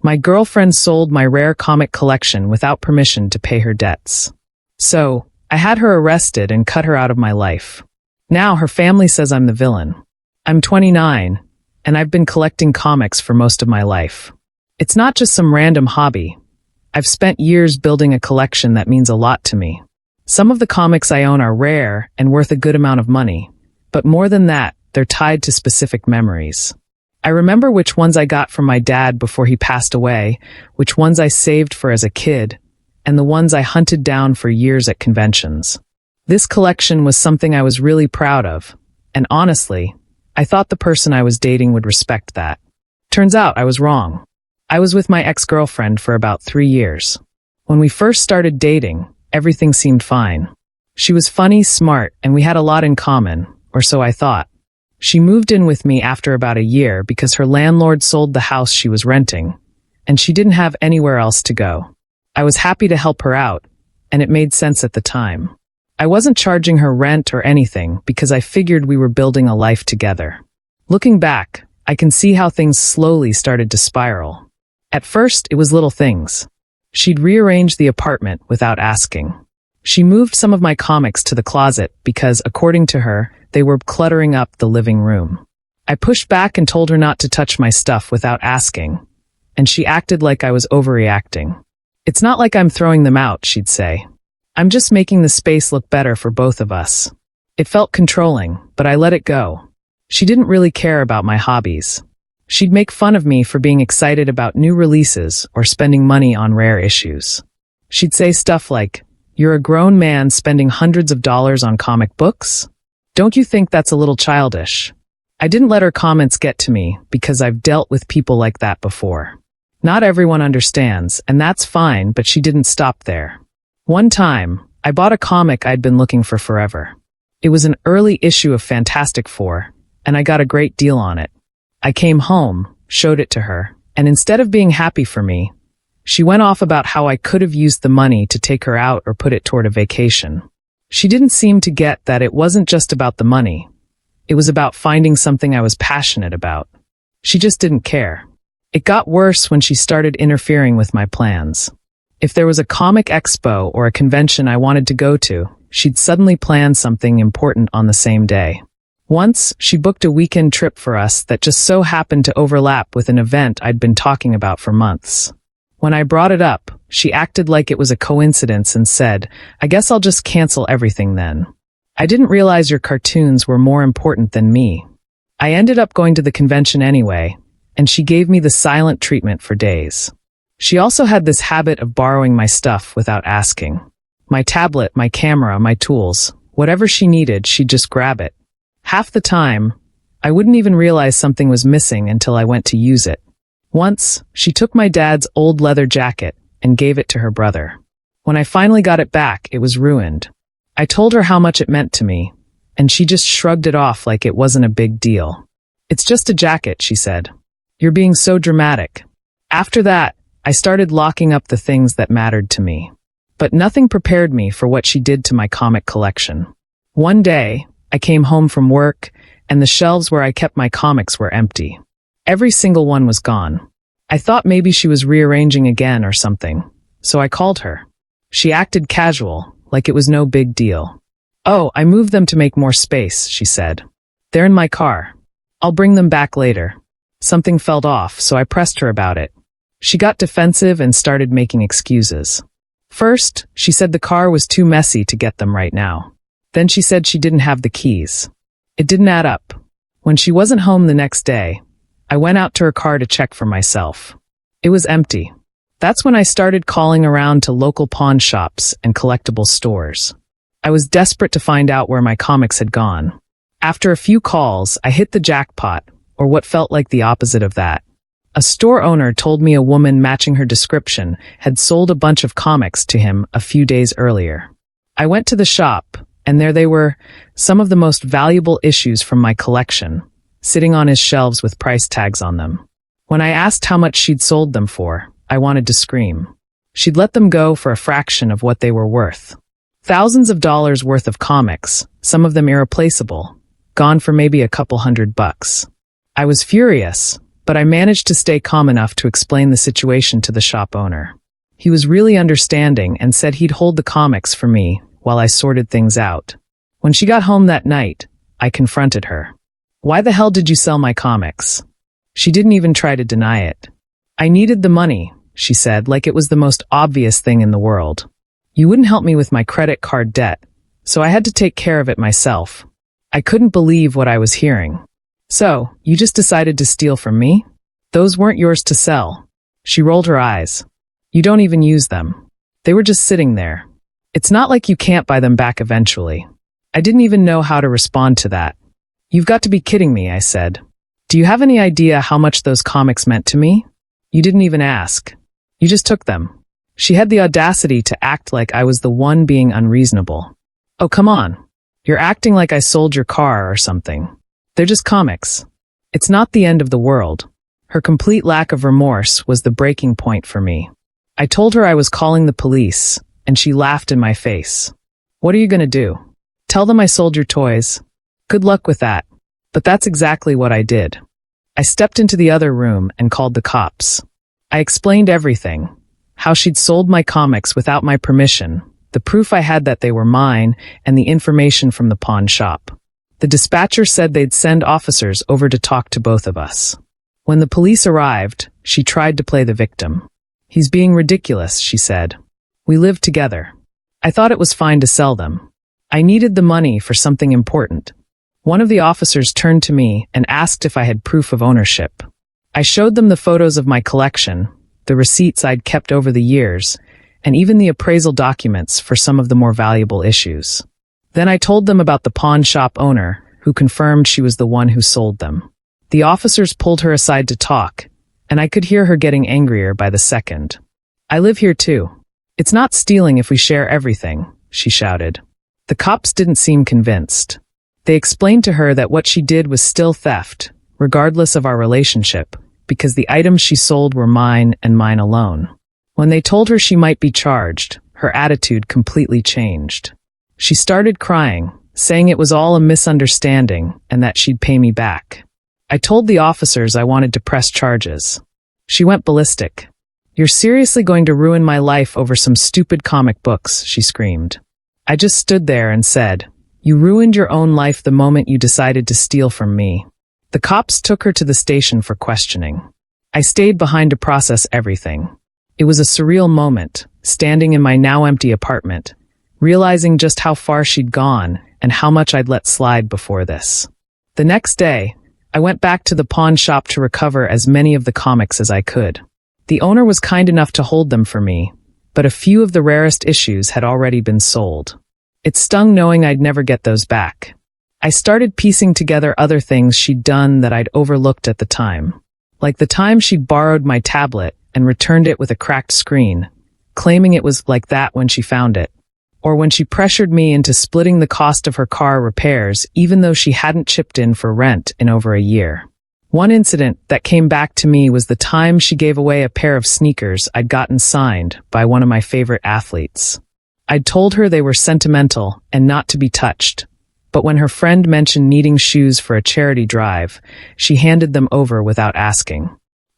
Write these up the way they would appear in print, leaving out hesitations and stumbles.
My girlfriend sold my rare comic collection without permission to pay her debts. So, I had her arrested and cut her out of my life. Now her family says I'm the villain. I'm 29, and I've been collecting comics for most of my life. It's not just some random hobby. I've spent years building a collection that means a lot to me. Some of the comics I own are rare and worth a good amount of money, but more than that, they're tied to specific memories. I remember which ones I got from my dad before he passed away, which ones I saved for as a kid, and the ones I hunted down for years at conventions. This collection was something I was really proud of, and honestly, I thought the person I was dating would respect that. Turns out I was wrong. I was with my ex-girlfriend for about 3 years. When we first started dating, everything seemed fine. She was funny, smart, and we had a lot in common, or so I thought. She moved in with me after about a year because her landlord sold the house she was renting, and she didn't have anywhere else to go. I was happy to help her out, and it made sense at the time. I wasn't charging her rent or anything because I figured we were building a life together. Looking back, I can see how things slowly started to spiral. At first, it was little things. She'd rearranged the apartment without asking. She moved some of my comics to the closet because, according to her, they were cluttering up the living room. I pushed back and told her not to touch my stuff without asking, and she acted like I was overreacting. "It's not like I'm throwing them out," she'd say. "I'm just making the space look better for both of us." It felt controlling, but I let it go. She didn't really care about my hobbies. She'd make fun of me for being excited about new releases or spending money on rare issues. She'd say stuff like, "You're a grown man spending hundreds of dollars on comic books? Don't you think that's a little childish?" I didn't let her comments get to me because I've dealt with people like that before. Not everyone understands, and that's fine, but she didn't stop there. One time, I bought a comic I'd been looking for forever. It was an early issue of Fantastic Four, and I got a great deal on it. I came home, showed it to her, and instead of being happy for me, she went off about how I could have used the money to take her out or put it toward a vacation. She didn't seem to get that it wasn't just about the money. It was about finding something I was passionate about. She just didn't care. It got worse when she started interfering with my plans. If there was a comic expo or a convention I wanted to go to, she'd suddenly plan something important on the same day. Once, she booked a weekend trip for us that just so happened to overlap with an event I'd been talking about for months. When I brought it up, she acted like it was a coincidence and said, "I guess I'll just cancel everything then. I didn't realize your cartoons were more important than me." I ended up going to the convention anyway, and she gave me the silent treatment for days. She also had this habit of borrowing my stuff without asking. My tablet, my camera, my tools, whatever she needed, she'd just grab it. Half the time, I wouldn't even realize something was missing until I went to use it. Once, she took my dad's old leather jacket and gave it to her brother. When I finally got it back, it was ruined. I told her how much it meant to me, and she just shrugged it off like it wasn't a big deal. "It's just a jacket," she said. "You're being so dramatic." After that, I started locking up the things that mattered to me. But nothing prepared me for what she did to my comic collection. One day, I came home from work, and the shelves where I kept my comics were empty. Every single one was gone. I thought maybe she was rearranging again or something, so I called her. She acted casual, like it was no big deal. "Oh, I moved them to make more space," she said. "They're in my car. I'll bring them back later." Something felt off, so I pressed her about it. She got defensive and started making excuses. First, she said the car was too messy to get them right now. Then she said she didn't have the keys. It didn't add up. When she wasn't home the next day, I went out to her car to check for myself. It was empty. That's when I started calling around to local pawn shops and collectible stores. I was desperate to find out where my comics had gone. After a few calls, I hit the jackpot, or what felt like the opposite of that. A store owner told me a woman matching her description had sold a bunch of comics to him a few days earlier. I went to the shop, and there they were, some of the most valuable issues from my collection, sitting on his shelves with price tags on them. When I asked how much she'd sold them for, I wanted to scream. She'd let them go for a fraction of what they were worth. Thousands of dollars worth of comics, some of them irreplaceable, gone for maybe a couple $100. I was furious, but I managed to stay calm enough to explain the situation to the shop owner. He was really understanding and said he'd hold the comics for me while I sorted things out. When she got home that night, I confronted her. "Why the hell did you sell my comics?" She didn't even try to deny it. "I needed the money," she said, like it was the most obvious thing in the world. "You wouldn't help me with my credit card debt, so I had to take care of it myself." I couldn't believe what I was hearing. "So, you just decided to steal from me? Those weren't yours to sell." She rolled her eyes. "You don't even use them. They were just sitting there. It's not like you can't buy them back eventually." I didn't even know how to respond to that. "You've got to be kidding me," I said. "Do you have any idea how much those comics meant to me? You didn't even ask. You just took them." She had the audacity to act like I was the one being unreasonable. "Oh, come on. You're acting like I sold your car or something. They're just comics. It's not the end of the world." Her complete lack of remorse was the breaking point for me. I told her I was calling the police, and she laughed in my face. "What are you going to do? Tell them I sold your toys? Good luck with that." But that's exactly what I did. I stepped into the other room and called the cops. I explained everything. How she'd sold my comics without my permission, the proof I had that they were mine, and the information from the pawn shop. The dispatcher said they'd send officers over to talk to both of us. When the police arrived, she tried to play the victim. "He's being ridiculous," she said. "We live together." I thought it was fine to sell them. I needed the money for something important. One of the officers turned to me and asked if I had proof of ownership. I showed them the photos of my collection, the receipts I'd kept over the years, and even the appraisal documents for some of the more valuable issues. Then I told them about the pawn shop owner, who confirmed she was the one who sold them. The officers pulled her aside to talk, and I could hear her getting angrier by the second. "I live here too. It's not stealing if we share everything," she shouted. The cops didn't seem convinced. They explained to her that what she did was still theft, regardless of our relationship, because the items she sold were mine and mine alone. When they told her she might be charged, her attitude completely changed. She started crying, saying it was all a misunderstanding and that she'd pay me back. I told the officers I wanted to press charges. She went ballistic. "You're seriously going to ruin my life over some stupid comic books," she screamed. I just stood there and said, "You ruined your own life the moment you decided to steal from me." The cops took her to the station for questioning. I stayed behind to process everything. It was a surreal moment, standing in my now empty apartment, realizing just how far she'd gone and how much I'd let slide before this. The next day, I went back to the pawn shop to recover as many of the comics as I could. The owner was kind enough to hold them for me, but a few of the rarest issues had already been sold. It stung knowing I'd never get those back. I started piecing together other things she'd done that I'd overlooked at the time. Like the time she'd borrowed my tablet and returned it with a cracked screen, claiming it was like that when she found it. Or when she pressured me into splitting the cost of her car repairs even though she hadn't chipped in for rent in over a year. One incident that came back to me was the time she gave away a pair of sneakers I'd gotten signed by one of my favorite athletes. I'd told her they were sentimental and not to be touched, but when her friend mentioned needing shoes for a charity drive, she handed them over without asking.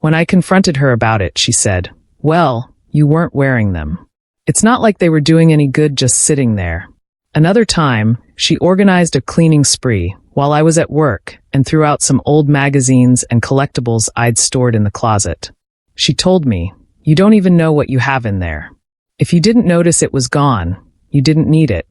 When I confronted her about it, she said, "Well, you weren't wearing them. It's not like they were doing any good just sitting there." Another time, she organized a cleaning spree while I was at work and threw out some old magazines and collectibles I'd stored in the closet. She told me, "You don't even know what you have in there. If you didn't notice it was gone, you didn't need it."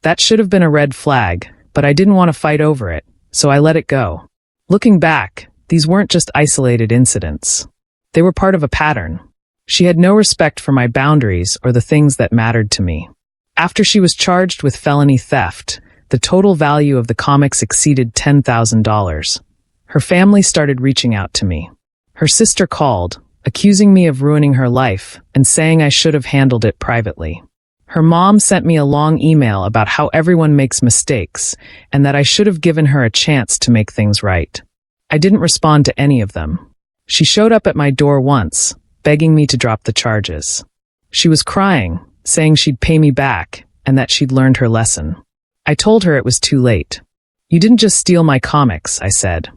That should have been a red flag, but I didn't want to fight over it, so I let it go. Looking back, these weren't just isolated incidents. They were part of a pattern. She had no respect for my boundaries or the things that mattered to me. After she was charged with felony theft, the total value of the comics exceeded $10,000. Her family started reaching out to me. Her sister called, accusing me of ruining her life and saying I should have handled it privately. Her mom sent me a long email about how everyone makes mistakes and that I should have given her a chance to make things right. I didn't respond to any of them. She showed up at my door once, begging me to drop the charges. She was crying, saying she'd pay me back and that she'd learned her lesson. I told her it was too late. "You didn't just steal my comics," I said.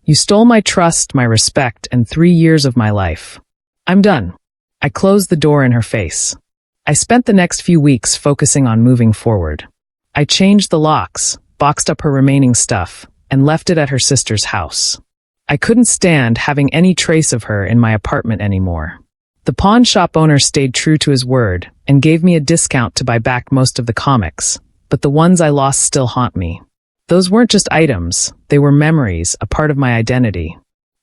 You stole my trust, my respect, and 3 years of my life. I'm done. I closed the door in her face. I spent the next few weeks focusing on moving forward. I changed the locks, boxed up her remaining stuff, and left it at her sister's house. I couldn't stand having any trace of her in my apartment anymore. The pawn shop owner stayed true to his word and gave me a discount to buy back most of the comics, but the ones I lost still haunt me. Those weren't just items, they were memories, a part of my identity.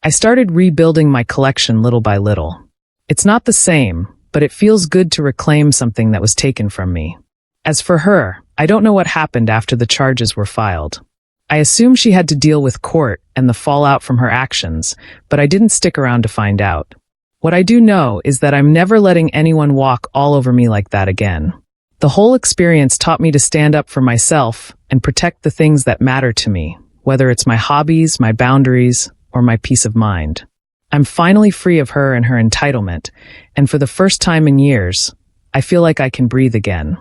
I started rebuilding my collection little by little. It's not the same, but it feels good to reclaim something that was taken from me. As for her, I don't know what happened after the charges were filed. I assume she had to deal with court and the fallout from her actions, but I didn't stick around to find out. What I do know is that I'm never letting anyone walk all over me like that again. The whole experience taught me to stand up for myself and protect the things that matter to me, whether it's my hobbies, my boundaries, or my peace of mind. I'm finally free of her and her entitlement, and for the first time in years, I feel like I can breathe again.